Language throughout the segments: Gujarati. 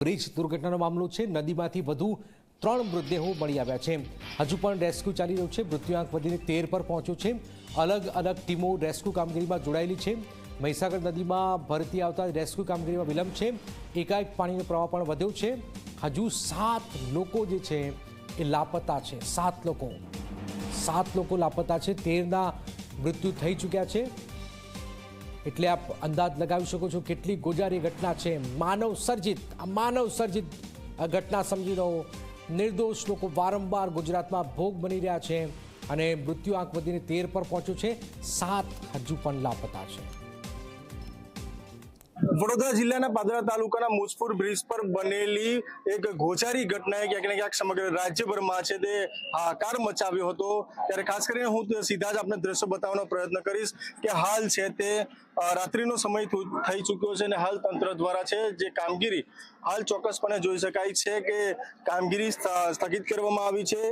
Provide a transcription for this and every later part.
બ્રિજ દુર્ઘટનાનો મામલો છે। નદીમાંથી વધુ 3 મૃતદેહો મળી આવ્યા છે। હજુ પણ રેસ્ક્યુ ચાલી રહ્યું છે। મૃત્યુઆંક વધીને 13 પર પહોંચ્યો છે। અલગ અલગ ટીમો રેસ્ક્યુ કામગીરીમાં જોડાયેલી છે। મહીસાગર નદીમાં ભરતી આવતા રેસ્ક્યુ કામગીરીમાં વિલંબ છે। એકાએક પાણીનો પ્રવાહ પણ વધ્યો છે। હજુ 7 લોકો જે છે એ લાપતા છે। 7 લોકો લાપતા છે। 13ના મૃત્યુ થઈ ચૂક્યા છે। એટલે આપ અંદાજ લગાવી શકો છો કેટલી ગોજારી ઘટના છે। માનવ સર્જિત ઘટના સમજી લો। નિર્દોષ લોકો વારંવાર ગુજરાતમાં ભોગ બની રહ્યા છે અને મૃત્યુઆંક વધીને 13 પર પહોંચ્યો છે। 7 હજુ પણ લાપતા છે। વડોદરા જિલ્લાના પાદરા તાલુકાના મુજપુર બ્રિજ પર બનેલી એક ગોજારી ઘટનાએ ક્યાંક ને ક્યાંક સમગ્ર રાજ્યભરમાં છે તે હાહાકાર મચાવ્યો હતો। ત્યારે ખાસ કરીને હું સીધા જ આપને દ્રશ્યો બતાવવાનો પ્રયત્ન કરીશ કે હાલ છે તે રાત્રિનો સમય થઈ ચૂક્યો છે અને હાલ તંત્ર દ્વારા છે જે કામગીરી હાલ ચોક્કસપણે જોઈ શકાય છે કે કામગીરી સ્થગિત કરવામાં આવી છે।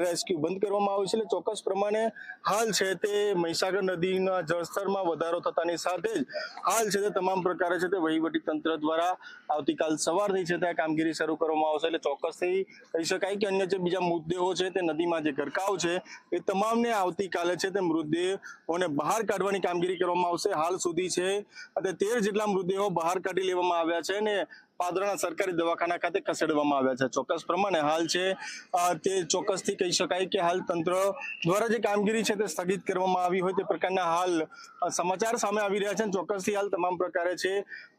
રેસ્ક્યુ બંધ કરવામાં આવ્યું છે। એટલે ચોક્કસ પ્રમાણે હાલ છે તે મહીસાગર નદીના જળસ્તરમાં વધારો થતાની સાથે જ હાલ છે તે તમામ પ્રકારે છે તે વહીવટી તંત્ર દ્વારા આવતીકાલ સવારથી છે તે કામગીરી શરૂ કરવામાં આવશે। એટલે ચોક્કસથી કહી શકાય કે અન્ય જે બીજા મૃતદેહો છે તે નદીમાં જે ગરકાવ છે એ તમામને આવતીકાલે છે તે મૃતદેહોને બહાર કાઢવાની કામગીરી કરવામાં આવશે। હાલ સુધી છે 13 જેટલા મૃતદેહો બહાર કાઢી લેવામાં આવ્યા છે અને પાદરાના સરકારી દવાખાના ખાતે ખસેડવામાં આવ્યા છે। ચોક્કસ પ્રમાણે હાલ છે તે ચોક્કસથી કહી શકાય કે હાલ તંત્ર દ્વારા જે કામગીરી છે તે સ્થગિત કરવામાં આવી હોય તે પ્રકારના હાલ સમાચાર સામે આવી રહ્યા છે। ચોક્કસથી હાલ તમામ પ્રકારે છે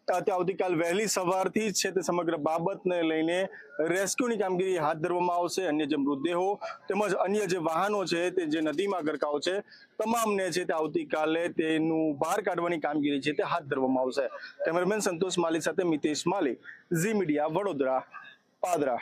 તે આવતીકાલ વહેલી સવારથી જ છે તે સમગ્ર બાબતને લઈને રેસ્ક્યુની કામગીરી હાથ ધરવામાં આવશે। અન્ય જે મૃતદેહો તેમજ અન્ય જે વાહનો છે તે જે નદીમાં ગરકાવ છે તમામને છે તે આવતીકાલે તેનું બહાર કાઢવાની કામગીરી છે તે હાથ ધરવામાં આવશે। કેમેરામેન સંતોષ માલી સાથે મિતેશ માલી, ઝી મીડિયા, વડોદરા, પાદરા।